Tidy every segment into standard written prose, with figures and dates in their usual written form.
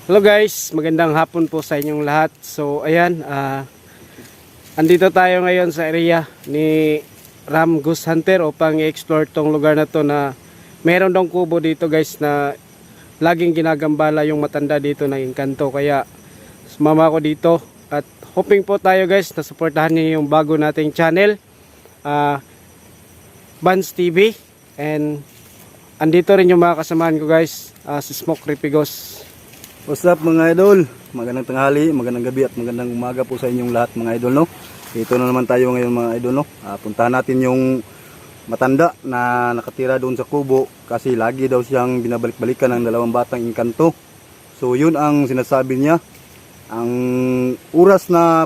Hello guys, magandang hapon po sa inyong lahat. So ayan, andito tayo ngayon sa area ni Ram Ghost Hunter upang i-explore tong lugar na to na meron dong kubo dito guys na laging ginagambala yung matanda dito ng Engkanto. Kaya sumama ako dito at hoping po tayo guys na suportahan niyo yung bago nating channel, Bans TV. And andito rin yung mga kasamahan ko guys, si Smoke Ripigos. What's up mga idol? Magandang tanghali, magandang gabi at magandang umaga po sa inyong lahat mga idol, no? Ito na naman tayo ngayon mga idol, no? Puntahan natin yung matanda na nakatira doon sa kubo kasi lagi daw siyang binabalik-balikan ng dalawang batang Engkanto. So yun ang sinasabi niya. Ang oras na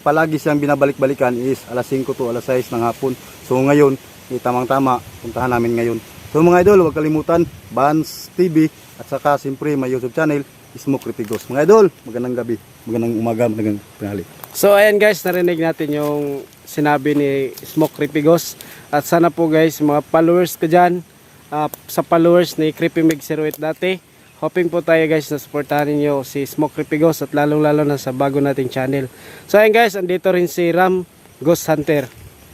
palagi siyang binabalik-balikan is alas 5 to alas 6 ng hapon. So ngayon, tamang-tama, puntahan namin ngayon. So mga idol, huwag kalimutan, Bans TV at saka siyempre may YouTube channel, Smoke Ripigos. Mga idol, magandang gabi, magandang umaga, magandang tanghali. So ayan guys, narinig natin yung sinabi ni Smoke Ripigos. At sana po guys, mga followers ko dyan, sa followers ni Creepy Mig 08 dati, hoping po tayo guys na supportahan niyo si Smoke Ripigos at lalong lalo na sa bago nating channel. So ayan guys, andito rin si Ram Ghost Hunter.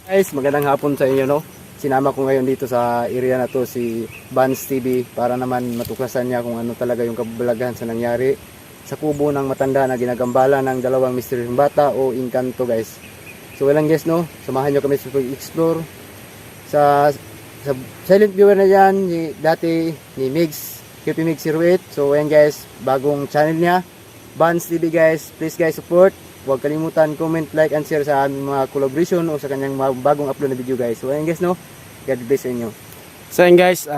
Guys, magandang hapon sa inyo, no? Sinama ko ngayon dito sa area na to si Bans TV para naman matuklasan niya kung ano talaga yung kabalagahan sa nangyari sa kubo ng matanda na ginagambala ng dalawang misteryosong bata o Engkanto guys. So walang guys, no? Samahan nyo kami sa pag-explore sa silent viewer na yan dati ni Migs, Creepy Mig 08. So ayan guys, bagong channel niya, Bans TV guys. Please guys, support. Huwag kalimutan comment, like, and share sa aming mga collaboration o sa kanyang bagong upload na video guys. So ayun guys, no? God bless sa inyo. So ayun guys,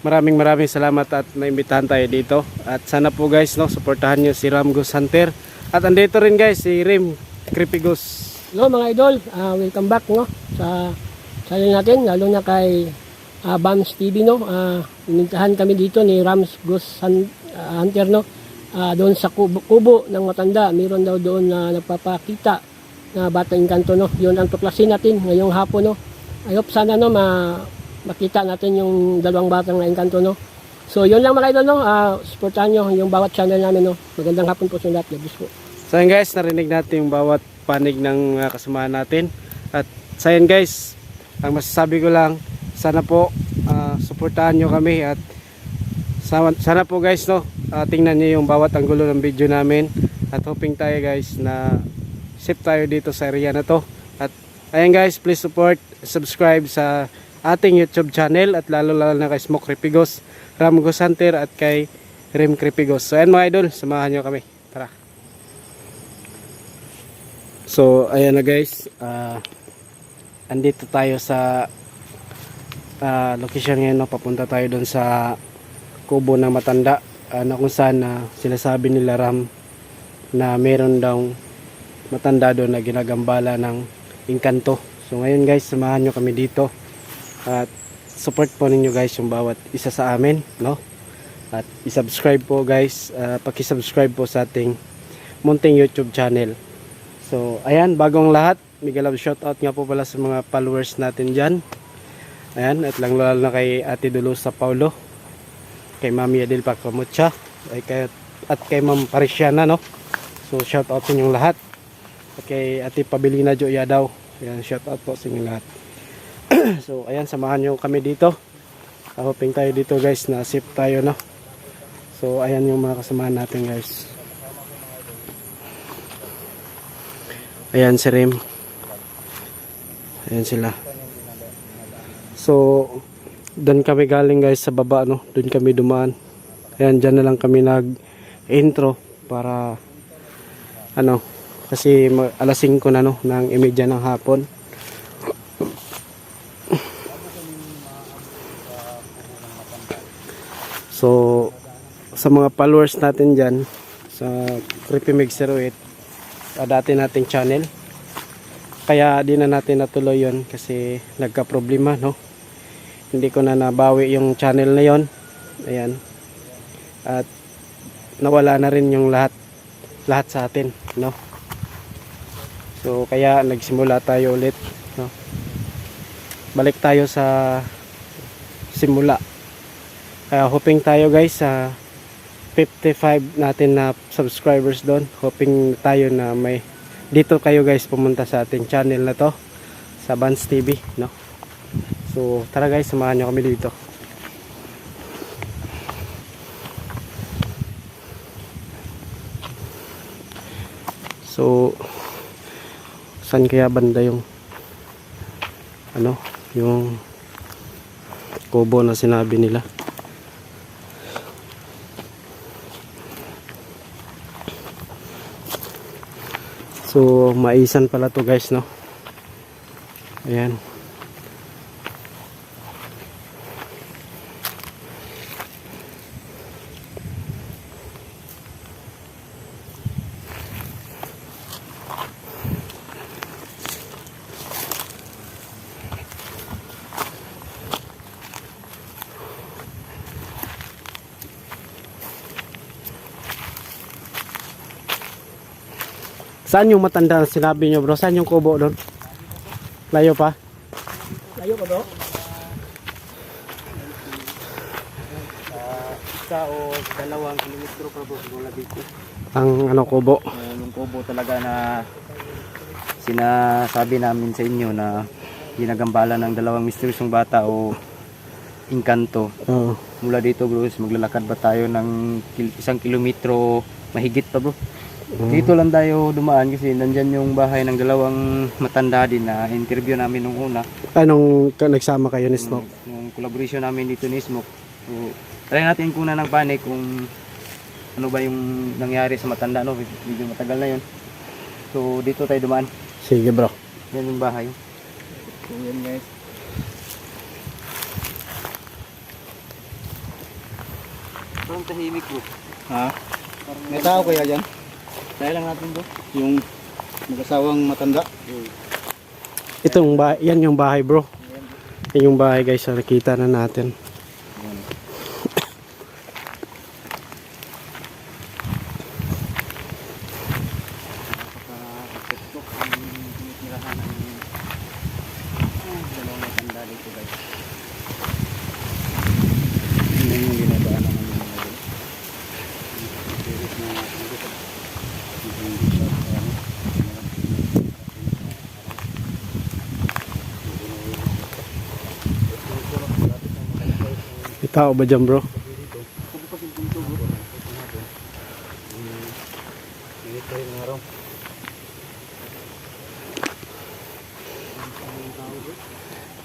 maraming salamat at naimbitahan tayo dito. At sana po guys, no, supportahan nyo si Ram Ghost Hunter. At andito rin guys si Rim Creepy Ghost. Hello mga idol, welcome back, no, sa channel natin, lalo na kay Bams TV, no. Inintahan kami dito ni Rams Ghost Hunter, no. Doon sa kubo ng matanda, mayroon daw doon na nagpapakita na bata Engkanto, no. Yun ang tuklasin natin ngayong hapon, no. I hope sana, no, makita natin yung dalawang batang na Engkanto, no. So yun lang mga idol, no. Supportahan nyo yung bawat channel namin, no. Magandang hapon po sa lahat. Po. So yun guys, narinig natin yung bawat panig ng kasamahan natin. At sa yun guys, ang masasabi ko lang, sana po supportahan nyo kami at sana po guys, no, tingnan nyo yung bawat anggulo ng video namin at hoping tayo guys na safe tayo dito sa area na to. At ayan guys, please support, subscribe sa ating YouTube channel at lalo na kay Smoke Ripigos, Ram Ghost Hunter at kay Rim Creepigos. So ayan mga idol, samahan nyo kami, tara. So ayan na guys, andito tayo sa location ngayon, no. Papunta tayo doon sa kubo ng matanda, na kung saan sinasabi nila Ram na meron daw matanda doon na ginagambala ng Engkanto. So ngayon guys, samahan nyo kami dito at support po ninyo guys yung bawat isa sa amin, no. At isubscribe po guys, paki-subscribe po sa ating munting YouTube channel. So ayan, bagong lahat, mega love shoutout nga po pala sa mga followers natin dyan. Ayan, at lang lalo na kay Ate Dulusa Paulo, kay Mami Adel Pacamucha, at kay Ma'am Parisiana, no. So shout out sa inyong lahat. At kay Ate Pabilina Joya daw. Ayan, shout out po sa inyong lahat. So ayan, samahan nyo kami dito. Hoping tayo dito guys na safe tayo, no. So ayan yung mga kasamahan natin guys. Ayan si Rim. Ayan sila. So doon kami galing guys sa baba, no. Doon kami dumaan. Ayan, dyan na lang kami nag-intro para ano, kasi alas 5 na, no, ng imedya ng hapon. So sa mga followers natin dyan sa Creepy Mig 08, dati nating channel, kaya di na natin natuloy yon kasi nagka-problema, no. Hindi ko na nabawi yung channel na yon. Ayan. At nawala na rin yung lahat sa atin, no. So kaya nagsimula tayo ulit, no. Balik tayo sa simula. Kaya hoping tayo guys 55 natin na subscribers doon. Hoping tayo na may dito kayo guys pumunta sa ating channel na to sa Vans TV, no? So tara guys, samahan nyo kami dito. So saan kaya banda yung ano, yung kubo na sinabi nila? So maisan pala to guys, no? Ayan. Saan yung matanda na sinabi nyo bro? Saan yung kubo doon? Layo pa? Layo pa bro? Isa o 2 kilometro pa bro mula dito. Ang ano kubo? Yung kubo talaga na sinasabi namin sa inyo na ginagambala ng 2 misteryosong bata o inkanto. Oo. Mula dito bro, maglalakad ba tayo ng 1 kilometro mahigit pa bro. Dito lang tayo dumaan kasi nandyan yung bahay ng 2 matanda din na interview namin nung una. Anong nagsama kayo ni Smoke? Nung collaboration namin dito ni Smoke. So, try natin kuna ng panik kung ano ba yung nangyari sa matanda, no? Medyo matagal na yun. So, dito tayo dumaan. Sige bro. Yan yung bahay. So, yan guys. Parang tahimik bro. Ha? May tao kaya dyan? Try lang natin bro. Yung mag-asawang matanda. Itong bahay, yan yung bahay bro. Yan yung bahay guys, so nakita na natin. May tao ba dyan bro?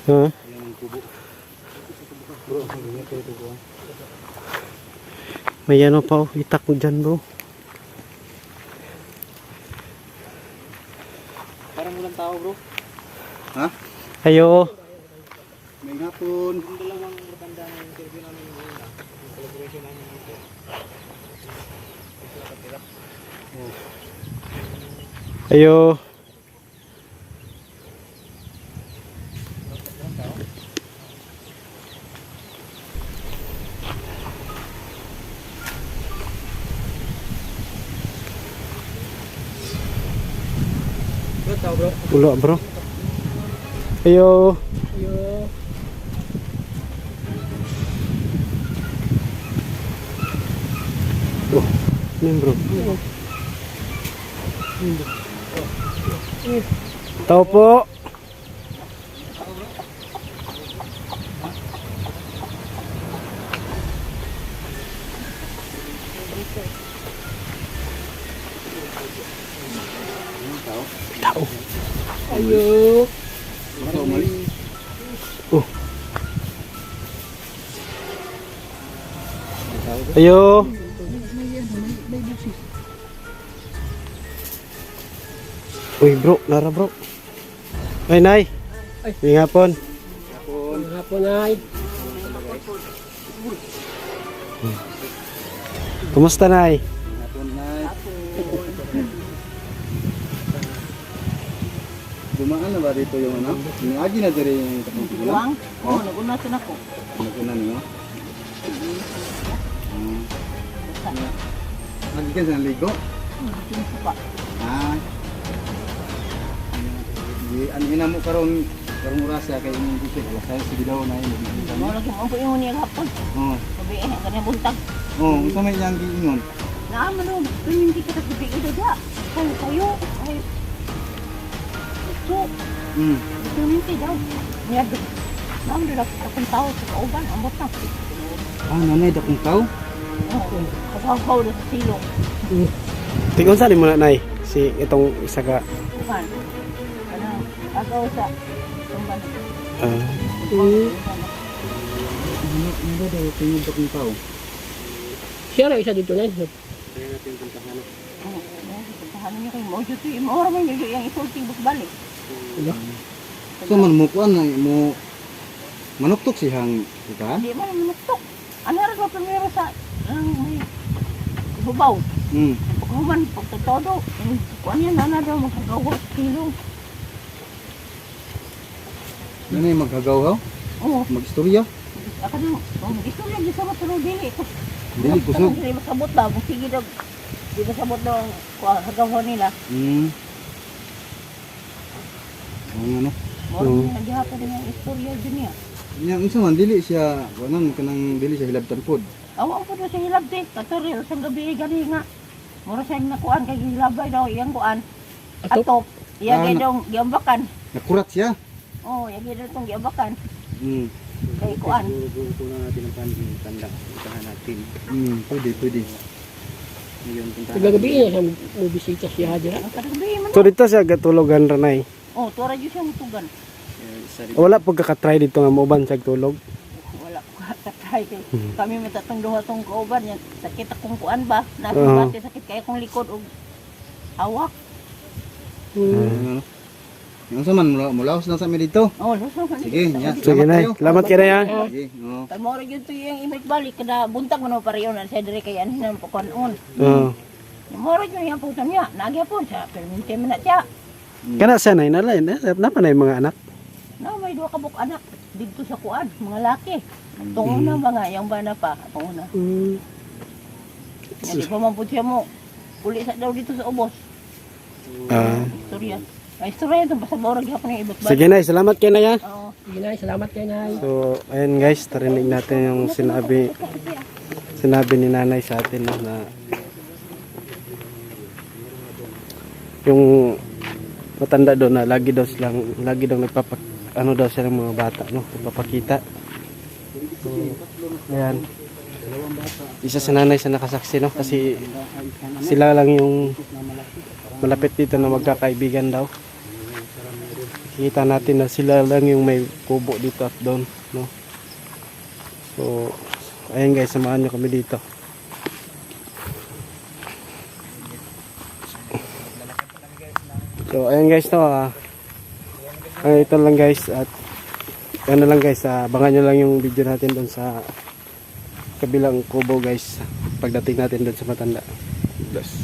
Ha? May ano pa oh, itak mo dyan bro. Parang walang tao bro. Ha? Ayo. May hapon. Yung 2 matanda na interview namin nung una. Yung collaboration namin dito. Ayo. Ulo bro. Ayo. Yo. Oh, yan bro. Tao po. Tao. Ayo. Baka umalis. Oh. Ayo. Uy bro, lara bro. Ay nay. Ay. May hapon. Hapon ay. Kumusta nay? Dumaan na ba dito yung ano? Agi na diri yung tapong Buwang? Oo, nagunasan ako. Naguna niyo? Lagi ka sa ligo? Pa. Ah. Di ano ina mo karon oras ya kay imong dito. Wala say sige daw na ini. Mo lagi mo ko yung niya hapon. Oh. Sabi eh, ganyan buntag. Oh, ito may yang giingon. Naaman o, hindi kita bibigay na dya. Kayo, ay, so, Hmm. hindi daw. Niya, naaman nila akong tao sa kauban, ambot na. Ah, nanay dakong tao. Oo, kasaw na sa silong. Tingon saan mo na nay si itong isa ka Kuhan. Ano, agaw sa tumban. Ano daw tingin dakong tao? Siya na isa dito na. Oo, puntahanan niyo kayo. Maujo to, maura man niyo yung isulting balik. So man mo kuan na mo manuktok sihang ita? Hindi man minutok. Ano rin ko primero sa may bubaw. Hmm. Pagkuman, pagtatodo, kuan yan, nana daw magkagawa sa silong. Nanay maghagaw Oo, magistorya. ako nang, gusto niya, gusto mo tulog dili. Dili kusog. Hindi masabot daw, kung sige daw, di masabot daw ang hagawa nila. Hmm. Ano? Moro niya, nagihapon niya ang istorya dyan niya. Yang unsa man dili siya wanan kanang dili siya hilabtan pod. Awang po na siya hilab din, katoril, sa gabi gani nga. Moro siya nakuan, kay hilabay daw, iyang kuan. Atop, iyagay daw, giambakan. Nakurat siya. Oo, iyagay daw itong giambakan. Hmm. Kay kuan. Kunan natin ang tanda. Puntahan natin. Pwede. Ngayon puntahan. Gagabi niya siya mubisita siya dira. Ang kagabi man. So dito siya gatulogan ra nay. Oo, tuwara dyan siya mutugan. Wala pagkakatry dito nga mauban sa tulog. Wala ko kakatay kay kami matatong duha tong kauban yan. Sakit akong kuan ba? Oo. Nasa sakit kaya akong likod og hawak. Ano? Yung sa man mulaos na sa mi dito. Oh, luso man. Sige, nya. Sige nay. Salamat kay nay. Sige, no. Kay mo gyud to yung imig balik kada buntag mo pareho na sa dire kay anin po kanon. Oo. Mo ra gyud yang putan niya. Nagyapon sa permente man na siya. Kana sa nay nalay na pa nay mga anak. Na may duha ka buk anak dito sa kuan, mga laki. Tungo na mga yang bana pa, tungo na. Hindi pa man po siya mo. Uli sa daw dito sa ubos. Ah. Istorya. Ay, istorya ito. Basta borag hapon yung ibot ba? Sige nay, salamat kay nay. Oo. Sige na, salamat kay Nay. So, ayun guys, tarinig natin yung sinabi ni nanay sa atin no, na yung matanda doon na lagi daw ano daw sila ng mga bata no, nagpapakita. So, ayan. Isa sa nanay sa nakasaksi no, kasi sila lang yung malapit dito na magkakaibigan daw. Kita natin na sila lang yung may kubo dito at doon, no? So, ayan guys, samahan nyo kami dito. So, ayan guys, no, ito lang guys, at ano lang guys, abangan nyo lang yung video natin doon sa kabilang kubo guys, pagdating natin doon sa matanda. Bless.